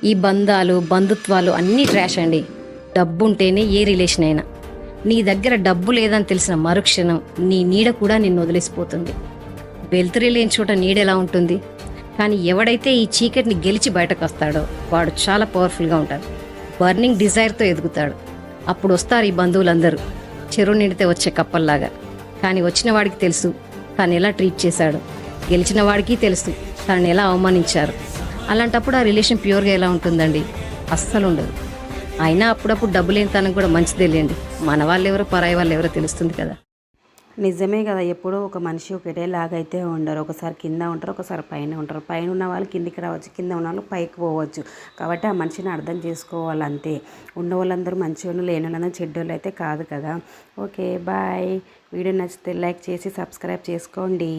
ఈ బంధాలు బంధుత్వాలు అన్నీ ట్రాష్ అండి. డబ్బు ఉంటేనే ఏ రిలేషన్ అయినా. నీ దగ్గర డబ్బు లేదని తెలిసిన మరుక్షణం నీ నీడ కూడా నిన్ను వదిలేసిపోతుంది. వెలుతురు లేని చోట నీడ ఎలా ఉంటుంది? కానీ ఎవడైతే ఈ చీకటిని గెలిచి బయటకు వస్తాడో వాడు చాలా పవర్ఫుల్గా ఉంటాడు. బర్నింగ్ డిజైర్తో ఎదుగుతాడు. అప్పుడు వస్తారు ఈ బంధువులందరూ చెరువు నిండితే వచ్చే కప్పల్లాగా. కానీ వచ్చిన వాడికి తెలుసు తను ఎలా ట్రీట్ చేశాడు, గెలిచిన వాడికి తెలుసు తనని ఎలా అవమానించారు. అలాంటప్పుడు ఆ రిలేషన్ ప్యూర్గా ఎలా ఉంటుందండి? అస్సలు ఉండదు. అయినా అప్పుడప్పుడు డబ్బు లేని తనకు కూడా మంచిదే లేండి. మన వాళ్ళు ఎవరో పరాయి వాళ్ళు ఎవరో తెలుస్తుంది కదా. నిజమే కదా. ఎప్పుడూ ఒక మనిషి ఒకటేలాగైతే ఉండరు. ఒకసారి కింద ఉంటారు, ఒకసారి పైన ఉంటారు. పైన ఉన్న వాళ్ళు కిందికి రావచ్చు, కింద ఉన్న వాళ్ళు పైకి పోవచ్చు. కాబట్టి ఆ మనిషిని అర్థం చేసుకోవాలి అంతే. ఉన్న వాళ్ళందరూ మంచివాళ్ళు, లేని వాళ్ళందరూ చెడ్డోళ్ళు అయితే కాదు కదా. Okay, bye. వీడియో నచ్చితే లైక్ చేసి సబ్స్క్రైబ్ చేసుకోండి.